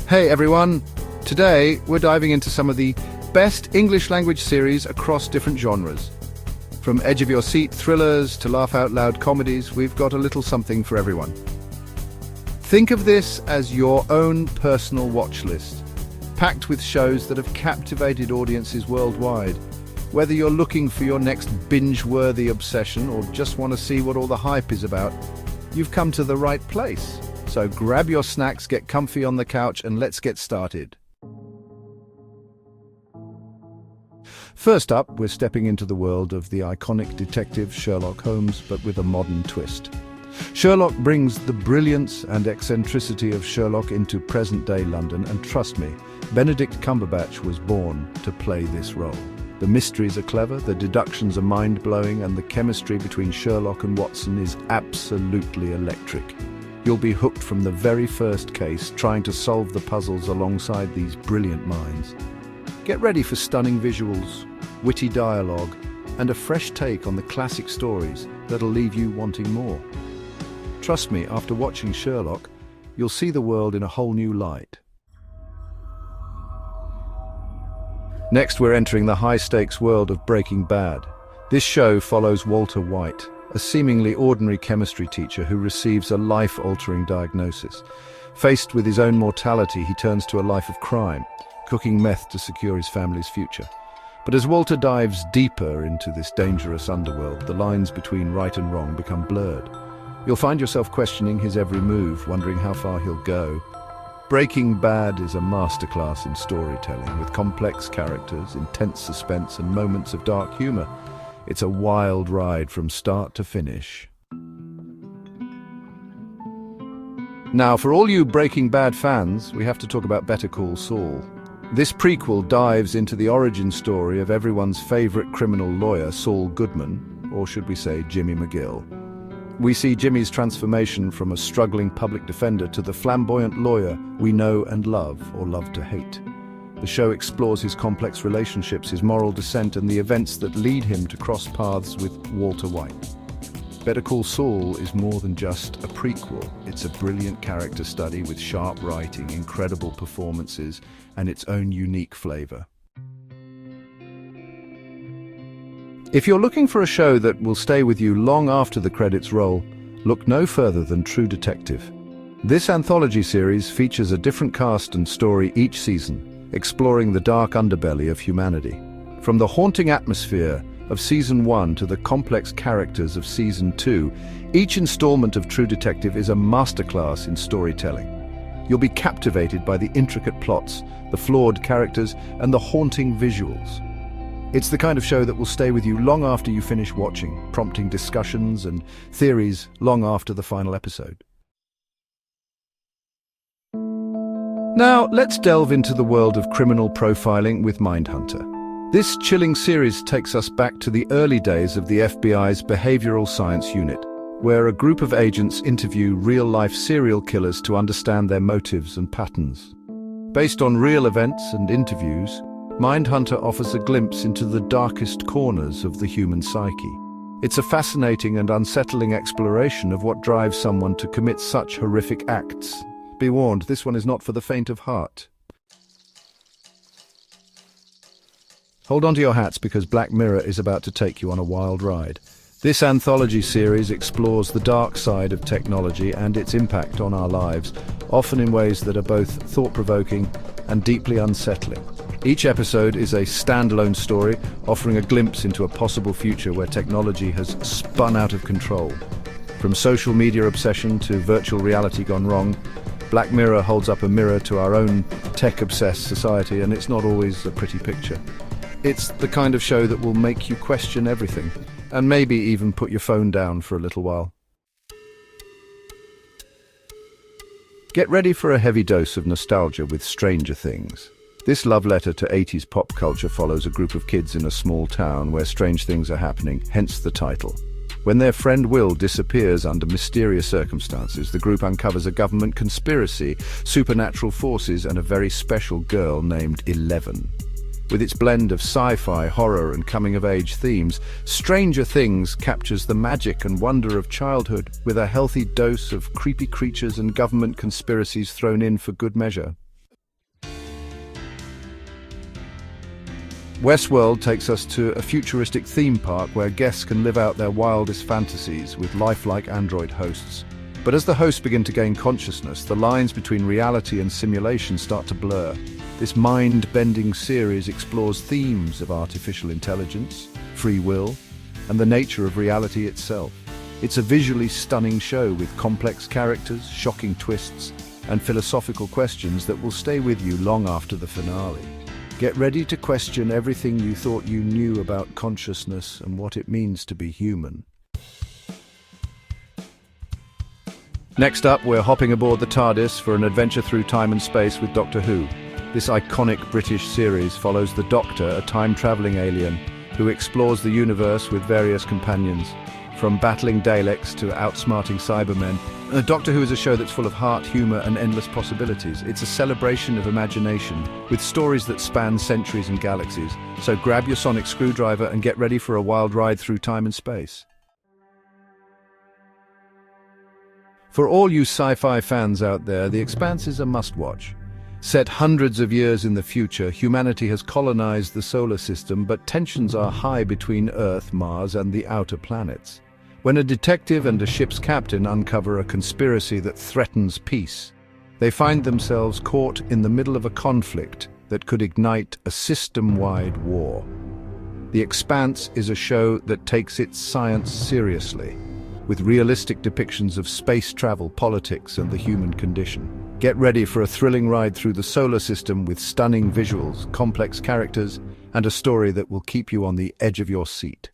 Hey everyone! Today we're diving into some of the best English language series across different genres. From edge-of-your-seat thrillers to laugh-out-loud comedies, we've got a little something for everyone. Think of this as your own personal watch list, packed with shows that have captivated audiences worldwide. Whether you're looking for your next binge-worthy obsession or just want to see what all the hype is about, you've come to the right place. So grab your snacks, get comfy on the couch, and let's get started. First up, we're stepping into the world of the iconic detective Sherlock Holmes, but with a modern twist. Sherlock brings the brilliance and eccentricity of Sherlock into present-day London, and trust me, Benedict Cumberbatch was born to play this role. The mysteries are clever, the deductions are mind-blowing, and the chemistry between Sherlock and Watson is absolutely electric. You'll be hooked from the very first case, trying to solve the puzzles alongside these brilliant minds. Get ready for stunning visuals, witty dialogue, and a fresh take on the classic stories that'll leave you wanting more. Trust me, after watching Sherlock, you'll see the world in a whole new light. Next, we're entering the high-stakes world of Breaking Bad. This show follows Walter White, a seemingly ordinary chemistry teacher who receives a life-altering diagnosis. Faced with his own mortality, he turns to a life of crime, cooking meth to secure his family's future. But as Walter dives deeper into this dangerous underworld, the lines between right and wrong become blurred. You'll find yourself questioning his every move, wondering how far he'll go. Breaking Bad is a masterclass in storytelling, with complex characters, intense suspense, and moments of dark humor. It's a wild ride from start to finish. Now, for all you Breaking Bad fans, we have to talk about Better Call Saul. This prequel dives into the origin story of everyone's favorite criminal lawyer, Saul Goodman, or should we say Jimmy McGill. We see Jimmy's transformation from a struggling public defender to the flamboyant lawyer we know and love, or love to hate. The show explores his complex relationships, his moral descent, and the events that lead him to cross paths with Walter White. Better Call Saul is more than just a prequel. It's a brilliant character study with sharp writing, incredible performances, and its own unique flavor. If you're looking for a show that will stay with you long after the credits roll, look no further than True Detective. This anthology series features a different cast and story each season, exploring the dark underbelly of humanity. From the haunting atmosphere of Season 1 to the complex characters of Season 2, each installment of True Detective is a masterclass in storytelling. You'll be captivated by the intricate plots, the flawed characters, and the haunting visuals. It's the kind of show that will stay with you long after you finish watching, prompting discussions and theories long after the final episode. Now, let's delve into the world of criminal profiling with Mindhunter. This chilling series takes us back to the early days of the FBI's Behavioral Science Unit, where a group of agents interview real-life serial killers to understand their motives and patterns. Based on real events and interviews, Mindhunter offers a glimpse into the darkest corners of the human psyche. It's a fascinating and unsettling exploration of what drives someone to commit such horrific acts. Be warned, this one is not for the faint of heart. Hold on to your hats because Black Mirror is about to take you on a wild ride. This anthology series explores the dark side of technology and its impact on our lives, often in ways that are both thought-provoking and deeply unsettling. Each episode is a standalone story, offering a glimpse into a possible future where technology has spun out of control. From social media obsession to virtual reality gone wrong, Black Mirror holds up a mirror to our own tech-obsessed society, and it's not always a pretty picture. It's the kind of show that will make you question everything, and maybe even put your phone down for a little while. Get ready for a heavy dose of nostalgia with Stranger Things. This love letter to 80s pop culture follows a group of kids in a small town where strange things are happening, hence the title. When their friend Will disappears under mysterious circumstances, the group uncovers a government conspiracy, supernatural forces, and a very special girl named 11. With its blend of sci-fi, horror, and coming-of-age themes, Stranger Things captures the magic and wonder of childhood with a healthy dose of creepy creatures and government conspiracies thrown in for good measure. Westworld takes us to a futuristic theme park where guests can live out their wildest fantasies with lifelike android hosts. But as the hosts begin to gain consciousness, the lines between reality and simulation start to blur. This mind-bending series explores themes of artificial intelligence, free will, and the nature of reality itself. It's a visually stunning show with complex characters, shocking twists, and philosophical questions that will stay with you long after the finale. Get ready to question everything you thought you knew about consciousness and what it means to be human. Next up, we're hopping aboard the TARDIS for an adventure through time and space with Doctor Who. This iconic British series follows the Doctor, a time-traveling alien, who explores the universe with various companions. From battling Daleks to outsmarting Cybermen, Doctor Who is a show that's full of heart, humour and endless possibilities. It's a celebration of imagination, with stories that span centuries and galaxies. So grab your sonic screwdriver and get ready for a wild ride through time and space. For all you sci-fi fans out there, The Expanse is a must-watch. Set hundreds of years in the future, humanity has colonized the solar system, but tensions are high between Earth, Mars and the outer planets. When a detective and a ship's captain uncover a conspiracy that threatens peace, they find themselves caught in the middle of a conflict that could ignite a system-wide war. The Expanse is a show that takes its science seriously, with realistic depictions of space travel, politics, and the human condition. Get ready for a thrilling ride through the solar system with stunning visuals, complex characters, and a story that will keep you on the edge of your seat.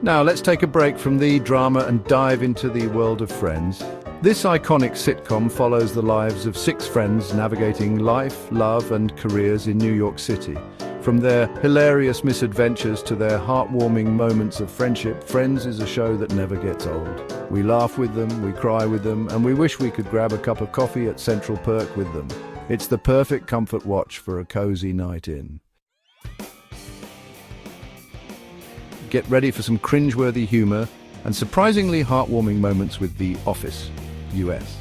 Now let's take a break from the drama and dive into the world of Friends. This iconic sitcom follows the lives of 6 friends navigating life, love, and careers in New York City. From their hilarious misadventures to their heartwarming moments of friendship, Friends is a show that never gets old. We laugh with them, we cry with them, and we wish we could grab a cup of coffee at Central Perk with them. It's the perfect comfort watch for a cozy night in. Get ready for some cringeworthy humor and surprisingly heartwarming moments with The Office, US.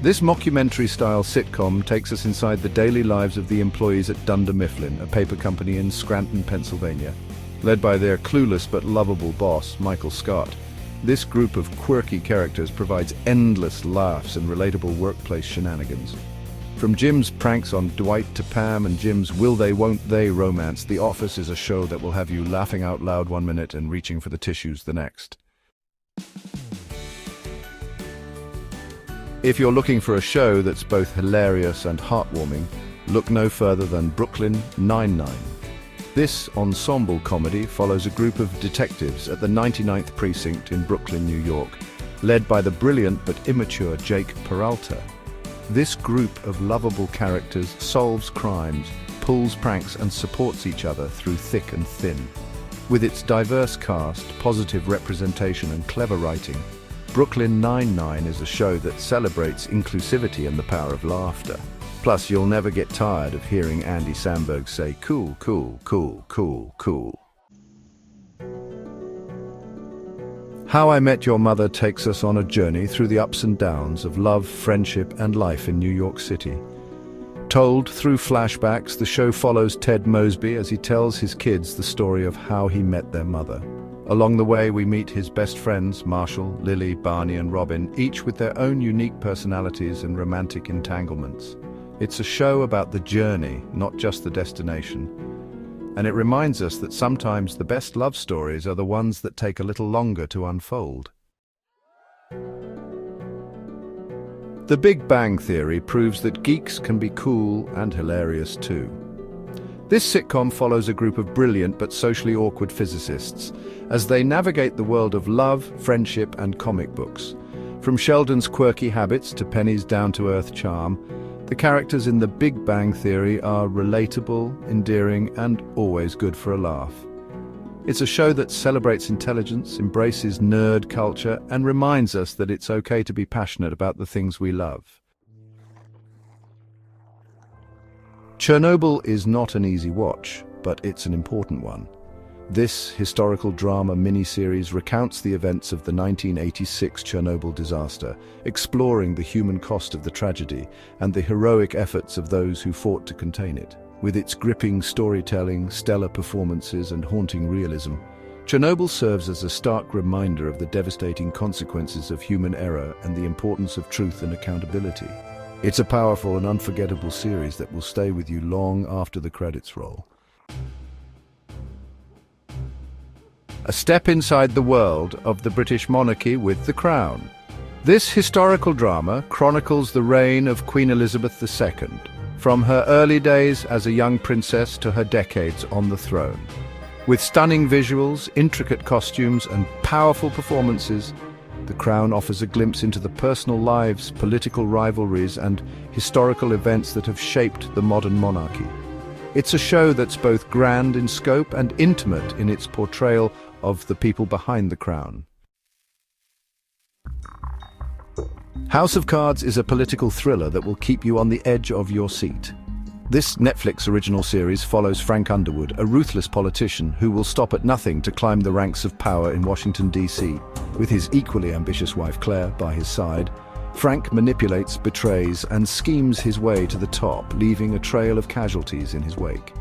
This mockumentary-style sitcom takes us inside the daily lives of the employees at Dunder Mifflin, a paper company in Scranton, Pennsylvania. Led by their clueless but lovable boss, Michael Scott, this group of quirky characters provides endless laughs and relatable workplace shenanigans. From Jim's pranks on Dwight to Pam and Jim's will they won't they romance, The Office is a show that will have you laughing out loud one minute and reaching for the tissues the next. If you're looking for a show that's both hilarious and heartwarming, look no further than Brooklyn Nine-Nine. This ensemble comedy follows a group of detectives at the 99th Precinct in Brooklyn, New York, led by the brilliant but immature Jake Peralta. This group of lovable characters solves crimes, pulls pranks and supports each other through thick and thin. With its diverse cast, positive representation and clever writing, Brooklyn Nine-Nine is a show that celebrates inclusivity and the power of laughter. Plus, you'll never get tired of hearing Andy Samberg say, "Cool, cool, cool, cool, cool." How I Met Your Mother takes us on a journey through the ups and downs of love, friendship, and life in New York City. Told through flashbacks, the show follows Ted Mosby as he tells his kids the story of how he met their mother. Along the way, we meet his best friends, Marshall, Lily, Barney, and Robin, each with their own unique personalities and romantic entanglements. It's a show about the journey, not just the destination. And it reminds us that sometimes the best love stories are the ones that take a little longer to unfold. The Big Bang Theory proves that geeks can be cool and hilarious too. This sitcom follows a group of brilliant but socially awkward physicists as they navigate the world of love, friendship, and comic books. From Sheldon's quirky habits to Penny's down-to-earth charm, the characters in The Big Bang Theory are relatable, endearing, and always good for a laugh. It's a show that celebrates intelligence, embraces nerd culture, and reminds us that it's okay to be passionate about the things we love. Chernobyl is not an easy watch, but it's an important one. This historical drama miniseries recounts the events of the 1986 Chernobyl disaster, exploring the human cost of the tragedy and the heroic efforts of those who fought to contain it. With its gripping storytelling, stellar performances, and haunting realism, Chernobyl serves as a stark reminder of the devastating consequences of human error and the importance of truth and accountability. It's a powerful and unforgettable series that will stay with you long after the credits roll. A step inside the world of the British monarchy with The Crown. This historical drama chronicles the reign of Queen Elizabeth II, from her early days as a young princess to her decades on the throne. With stunning visuals, intricate costumes, and powerful performances, The Crown offers a glimpse into the personal lives, political rivalries, and historical events that have shaped the modern monarchy. It's a show that's both grand in scope and intimate in its portrayal of the people behind the crown. House of Cards is a political thriller that will keep you on the edge of your seat. This Netflix original series follows Frank Underwood, a ruthless politician who will stop at nothing to climb the ranks of power in Washington, D.C. With his equally ambitious wife Claire by his side, Frank manipulates, betrays, and schemes his way to the top, leaving a trail of casualties in his wake.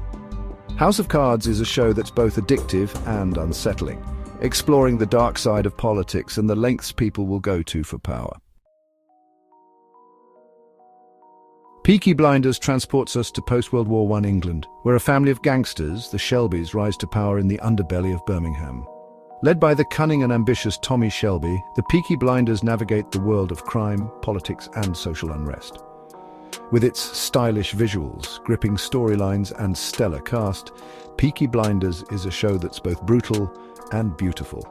House of Cards is a show that's both addictive and unsettling, exploring the dark side of politics and the lengths people will go to for power. Peaky Blinders transports us to post-World War I England, where a family of gangsters, the Shelbys, rise to power in the underbelly of Birmingham. Led by the cunning and ambitious Tommy Shelby, the Peaky Blinders navigate the world of crime, politics, and social unrest. With its stylish visuals, gripping storylines, and stellar cast, Peaky Blinders is a show that's both brutal and beautiful.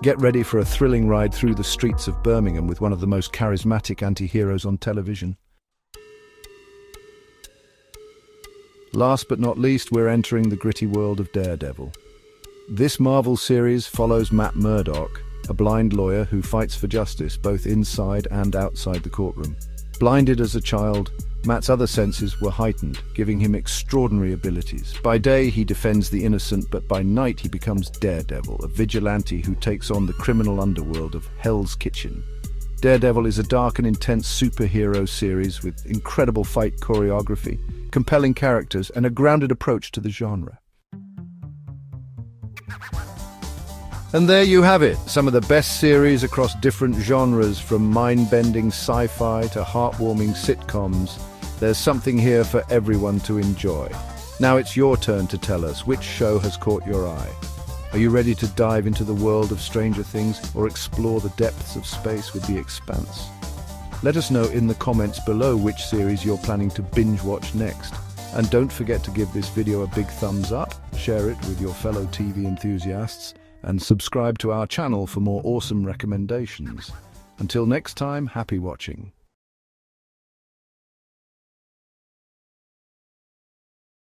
Get ready for a thrilling ride through the streets of Birmingham with one of the most charismatic anti-heroes on television. Last but not least, we're entering the gritty world of Daredevil. This Marvel series follows Matt Murdock, a blind lawyer who fights for justice both inside and outside the courtroom. Blinded as a child, Matt's other senses were heightened, giving him extraordinary abilities. By day, he defends the innocent, but by night he becomes Daredevil, a vigilante who takes on the criminal underworld of Hell's Kitchen. Daredevil is a dark and intense superhero series with incredible fight choreography, compelling characters, and a grounded approach to the genre. And there you have it, some of the best series across different genres, from mind-bending sci-fi to heartwarming sitcoms. There's something here for everyone to enjoy. Now it's your turn to tell us which show has caught your eye. Are you ready to dive into the world of Stranger Things or explore the depths of space with The Expanse? Let us know in the comments below which series you're planning to binge watch next. And don't forget to give this video a big thumbs up, share it with your fellow TV enthusiasts, and subscribe to our channel for more awesome recommendations. Until next time, happy watching.